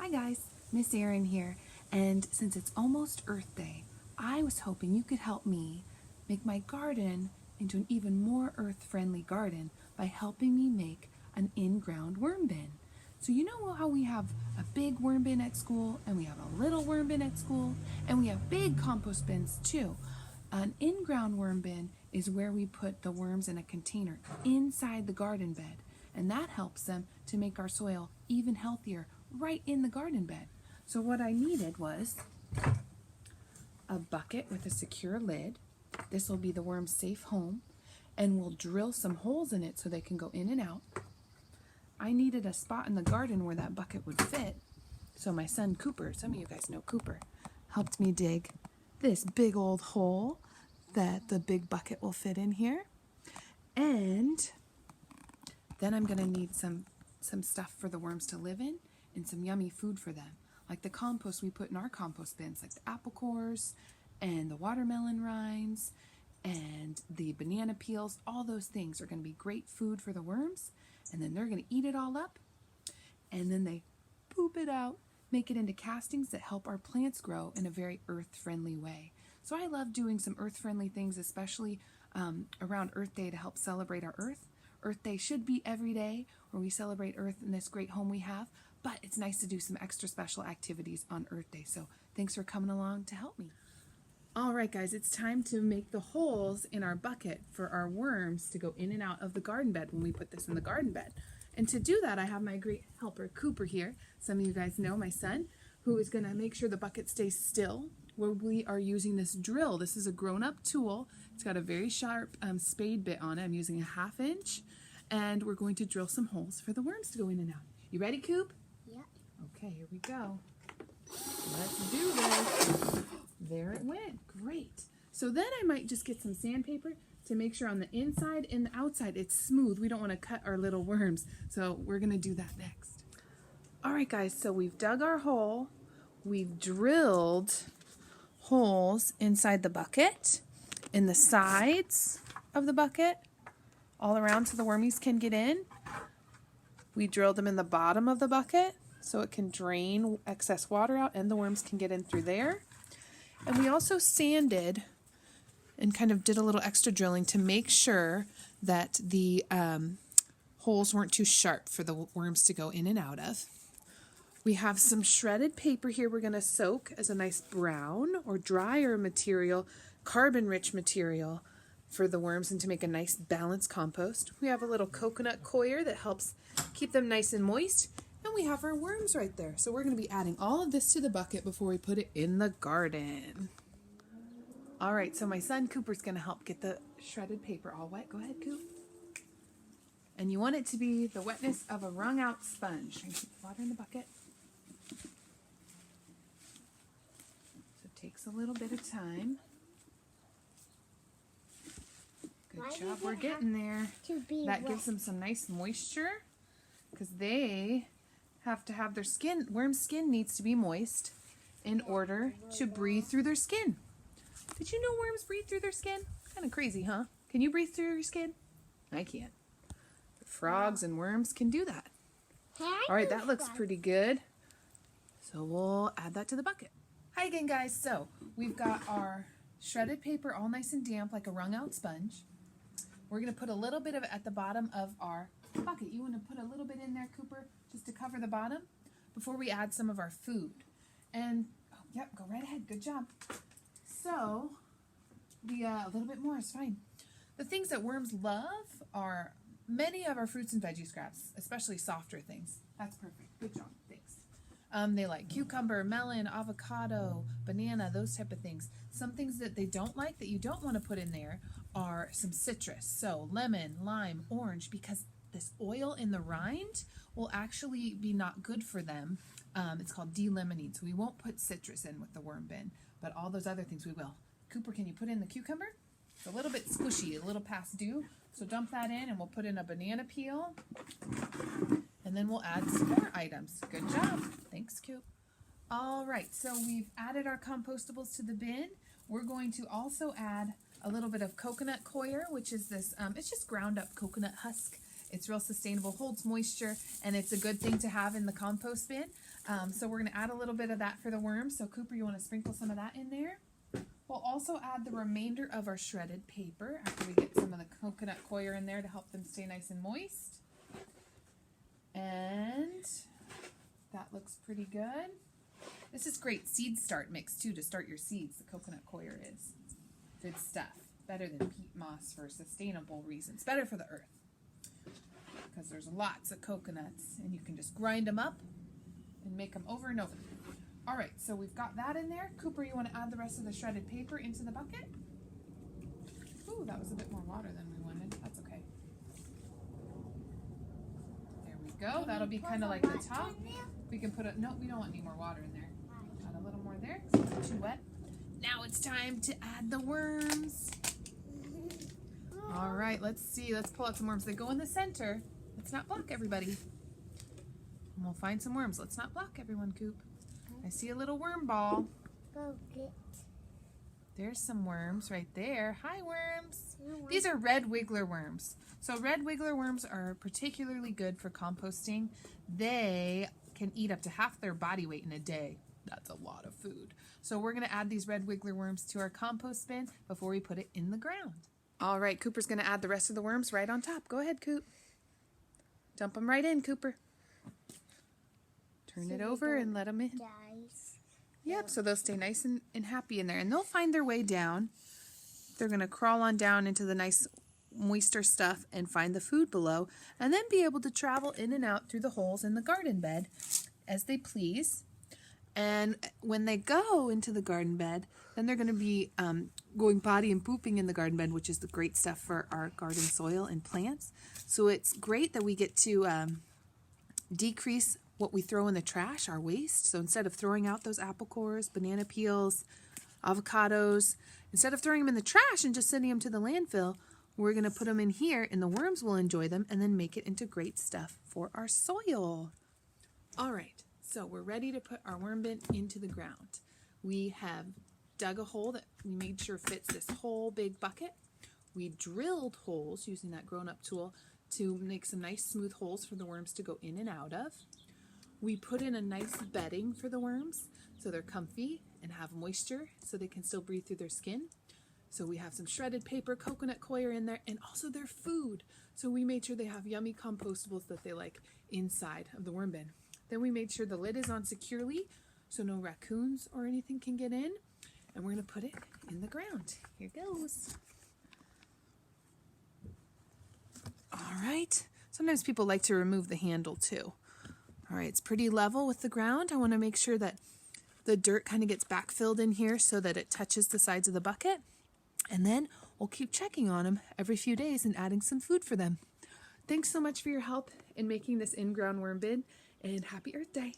Hi guys, Miss Erin here, and since it's almost Earth Day, I was hoping you could help me make my garden into an even more earth-friendly garden by helping me make an in-ground worm bin. So you know how we have a big worm bin at school, and we have a little worm bin at school, and we have big compost bins too. An in-ground worm bin is where we put the worms in a container inside the garden bed, and that helps them to make our soil even healthier right in the garden bed. So what I needed was a bucket with a secure lid. This will be the worm's safe home, and we'll drill some holes in it so they can go in and out. I needed a spot in the garden where that bucket would fit, so my son Cooper, some of you guys know Cooper, helped me dig this big old hole that the big bucket will fit in here. And then I'm going to need some stuff for the worms to live in and some yummy food for them, like the compost we put in our compost bins, like the apple cores and the watermelon rinds and the banana peels. All those things are going to be great food for the worms, and then they're going to eat it all up, and then they poop it out, make it into castings that help our plants grow in a very earth-friendly way. So I love doing some earth-friendly things, especially around Earth Day, to help celebrate our Earth. Earth Day should be every day where we celebrate Earth and this great home we have, but it's nice to do some extra special activities on Earth Day. So thanks for coming along to help me. All right, guys, it's time to make the holes in our bucket for our worms to go in and out of the garden bed when we put this in the garden bed. And to do that, I have my great helper, Cooper, here. Some of you guys know my son, who is going to make sure the bucket stays still where we are using this drill. This is a grown-up tool. It's got a very sharp spade bit on it. I'm using a 1/2 inch, and we're going to drill some holes for the worms to go in and out. You ready, Coop? Yep. Okay, here we go. Let's do this. There it went. Great. So then I might just get some sandpaper to make sure on the inside and the outside it's smooth. We don't want to cut our little worms, so we're going to do that next. All right, guys, so we've dug our hole. We've drilled holes inside the bucket, in the sides of the bucket, all around so the wormies can get in. We drilled them in the bottom of the bucket so it can drain excess water out and the worms can get in through there. And we also sanded and kind of did a little extra drilling to make sure that the holes weren't too sharp for the worms to go in and out of. We have some shredded paper here we're going to soak as a nice brown or drier material, carbon-rich material for the worms, and to make a nice balanced compost. We have a little coconut coir that helps keep them nice and moist, and we have our worms right there. So we're going to be adding all of this to the bucket before we put it in the garden. All right, so my son Cooper's going to help get the shredded paper all wet. Go ahead, Coop. And you want it to be the wetness of a wrung-out sponge. And keep the water in the bucket. So it takes a little bit of time. Good job, we're getting there. That gives them some nice moisture, because they have to have their skin, worm's skin needs to be moist in order to breathe through their skin. Did you know worms breathe through their skin? Kind of crazy, huh? Can you breathe through your skin? I can't. But frogs and worms can do that. All right, that looks pretty good. So we'll add that to the bucket. Hi again, guys. So we've got our shredded paper all nice and damp like a wrung out sponge. We're going to put a little bit of it at the bottom of our bucket. You want to put a little bit in there, Cooper, just to cover the bottom before we add some of our food. And, oh, yep, go right ahead. Good job. So, a little bit more is fine. The things that worms love are many of our fruits and veggie scraps, especially softer things. That's perfect. Good job. Thanks. They like cucumber, melon, avocado, banana, those type of things. Some things that they don't like that you don't want to put in there are some citrus. So lemon, lime, orange, because this oil in the rind will actually be not good for them. It's called D-limonene. So we won't put citrus in with the worm bin, but all those other things we will. Cooper, can you put in the cucumber? It's a little bit squishy, a little past due. So dump that in, and we'll put in a banana peel. And then we'll add some more items. Good job. Thanks, Coop. All right, so we've added our compostables to the bin. We're going to also add a little bit of coconut coir, which is this, it's just ground up coconut husk. It's real sustainable, holds moisture, and it's a good thing to have in the compost bin. So we're going to add a little bit of that for the worms. So Cooper, you want to sprinkle some of that in there? We'll also add the remainder of our shredded paper after we get some of the coconut coir in there to help them stay nice and moist. And that looks pretty good. This is great seed start mix too to start your seeds. The coconut coir is good stuff. Better than peat moss for sustainable reasons. Better for the earth because there's lots of coconuts and you can just grind them up and make them over and over. All right, so we've got that in there. Cooper, you want to add the rest of the shredded paper into the bucket? Ooh, that was a bit more water than we wanted. That's okay. There we go. That'll be kind of like the top. We can put a, no, we don't want any more water in there. Add a little more there because it's too wet. Now it's time to add the worms. All right, let's see. Let's pull out some worms. They go in the center. Let's not block everybody. And we'll find some worms. Let's not block everyone, Coop. I see a little worm ball. There's some worms right there. Hi, worms. These are red wiggler worms. So red wiggler worms are particularly good for composting. They can eat up to half their body weight in a day. That's a lot of food. So we're going to add these red wiggler worms to our compost bin before we put it in the ground. All right, Cooper's going to add the rest of the worms right on top. Go ahead, Coop. Dump them right in, Cooper. Turn it over and let them in. Yep, so they'll stay nice and happy in there. And they'll find their way down. They're going to crawl on down into the nice moister stuff and find the food below. And then be able to travel in and out through the holes in the garden bed as they please. And when they go into the garden bed, then they're going to be going potty and pooping in the garden bed, which is the great stuff for our garden soil and plants. So it's great that we get to decrease what we throw in the trash, our waste. So instead of throwing out those apple cores, banana peels, avocados, instead of throwing them in the trash and just sending them to the landfill, we're going to put them in here and the worms will enjoy them and then make it into great stuff for our soil. All right, so we're ready to put our worm bin into the ground. We have dug a hole that we made sure fits this whole big bucket. We drilled holes using that grown-up tool to make some nice smooth holes for the worms to go in and out of. We put in a nice bedding for the worms so they're comfy and have moisture so they can still breathe through their skin. So we have some shredded paper, coconut coir in there, and also their food. So we made sure they have yummy compostables that they like inside of the worm bin. Then we made sure the lid is on securely so no raccoons or anything can get in. And we're going to put it in the ground. Here goes. All right. Sometimes people like to remove the handle too. All right, it's pretty level with the ground. I want to make sure that the dirt kind of gets backfilled in here so that it touches the sides of the bucket. And then we'll keep checking on them every few days and adding some food for them. Thanks so much for your help in making this in-ground worm bin, and happy Earth Day.